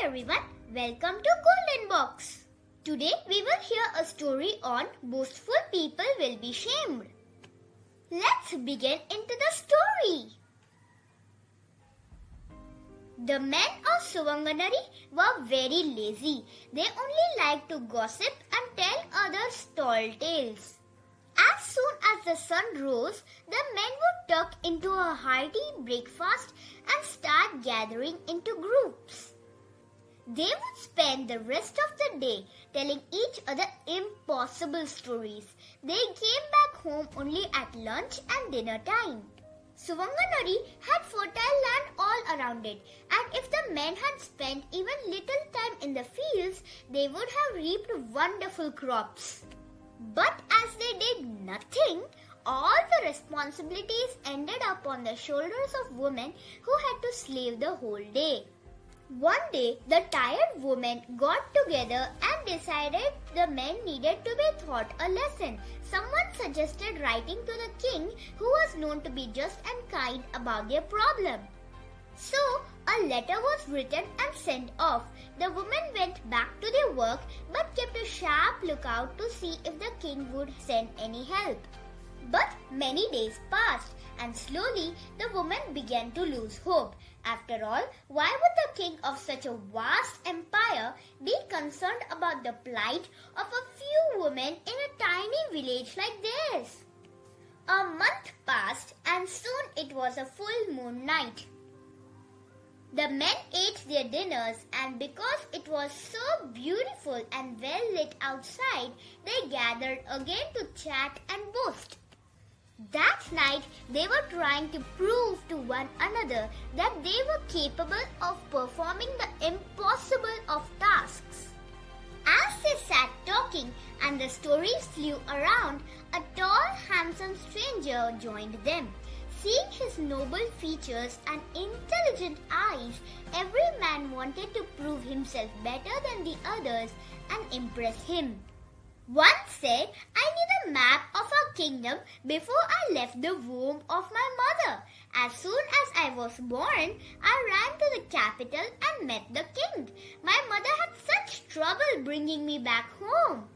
everyone, welcome to Golden Box. Today we will hear a story on boastful people will be shamed. Let's begin into the story. The men of Suvanganari were very lazy. They only liked to gossip and tell others tall tales. As soon as the sun rose, the men would tuck into a hearty breakfast and start gathering into groups. They would spend the rest of the day telling each other impossible stories. They came back home only at lunch and dinner time. Suvanganari had fertile land all around it, and if the men had spent even little time in the fields, they would have reaped wonderful crops. But as they did nothing, all the responsibilities ended up on the shoulders of women who had to slave the whole day. One day, the tired women got together and decided the men needed to be taught a lesson. Someone suggested writing to the king, who was known to be just and kind about their problem. So, a letter was written and sent off. The women went back to their work but kept a sharp lookout to see if the king would send any help. But many days passed, and slowly the women began to lose hope. After all, why would the king of such a vast empire be concerned about the plight of a few women in a tiny village like theirs? A month passed, and soon it was a full moon night. The men ate their dinners, and because it was so beautiful and well lit outside, they gathered again to chat and boast. That night, they were trying to prove to one another that they were capable of performing the impossible of tasks. As they sat talking and the stories flew around, a tall, handsome stranger joined them. Seeing his noble features and intelligent eyes, every man wanted to prove himself better than the others and impress him. One said, "I need a map of our kingdom before I left the womb of my mother. As soon as I was born, I ran to the capital and met the king. My mother had such trouble bringing me back home."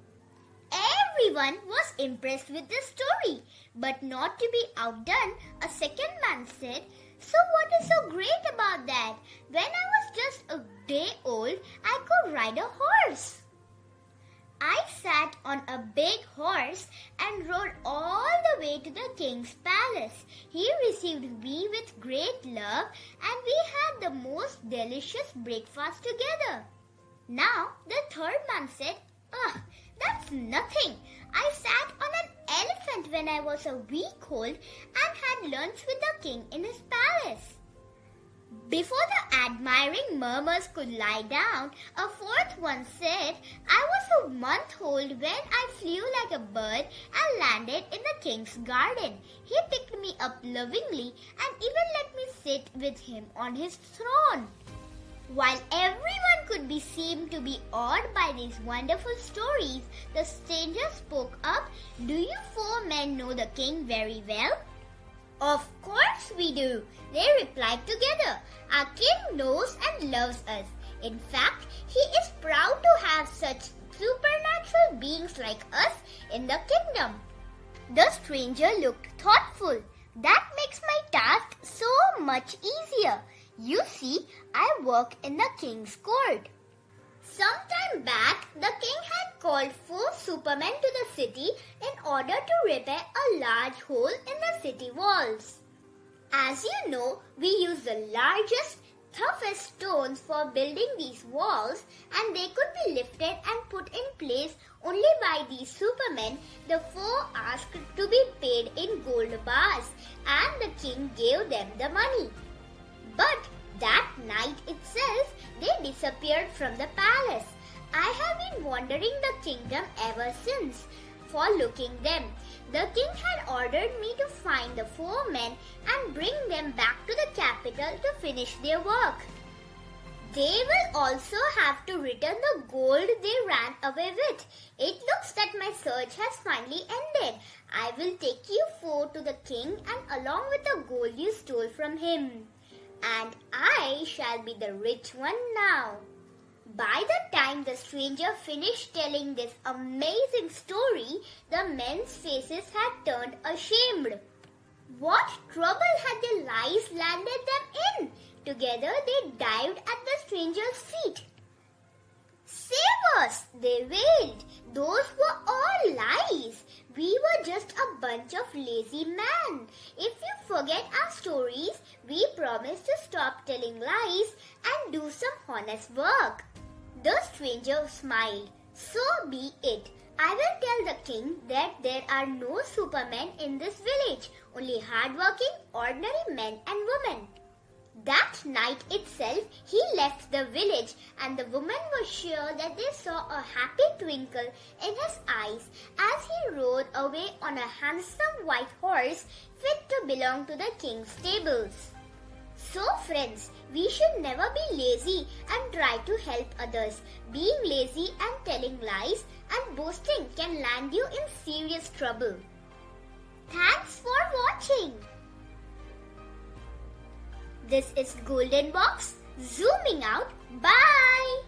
Everyone was impressed with the story, but not to be outdone, a second man said, "So what is so great about that? When I was just a day old, I could ride a horse. I sat on a big horse and rode all the way to the king's palace. He received me with great love and we had the most delicious breakfast together." Now the third man said, "That's nothing. I sat on an elephant when I was a week old and had lunch with the king in his palace." Before the admiring murmurs could lie down, a fourth one said, "I was a month old when I flew like a bird and landed in the king's garden. He picked me up lovingly and even let me sit with him on his throne." While everyone could be seen to be awed by these wonderful stories, the stranger spoke up. "Do you four men know the king very well?" "Of course we do," they replied together. "Our king knows and loves us. In fact, he is proud to have such supernatural beings like us in the kingdom." The stranger looked thoughtful. "That makes my task so much easier. You see, I work in the king's court." Some time back, the king had called 4 supermen to the city in order to repair a large hole in the city walls. As you know, we use the largest, toughest stones for building these walls, and they could be lifted and put in place only by these supermen. The 4 asked to be paid in gold bars, and the king gave them the money. But that night itself, they disappeared from the palace. I have been wandering the kingdom ever since for looking them. The king had ordered me to find the 4 men and bring them back to the capital to finish their work. They will also have to return the gold they ran away with. It looks that my search has finally ended. I will take you 4 to the king and along with the gold you stole from him. And I shall be the rich one now." By the time the stranger finished telling this amazing story, the men's faces had turned ashamed. What trouble had their lies landed them in? Together they dived at the stranger's feet. "Save us!" they wailed. "Those were all lies. We were just a bunch of lazy men. If you forget our stories, we promise to stop telling lies and do some honest work." The stranger smiled. "So be it. I will tell the king that there are no supermen in this village, only hardworking, ordinary men and women." That night itself, he left the village, and the woman was sure that they saw a happy twinkle in his eyes as he rode away on a handsome white horse fit to belong to the king's stables. So friends, we should never be lazy and try to help others. Being lazy and telling lies and boasting can land you in serious trouble. Thanks for watching. This is Golden Box zooming out. Bye.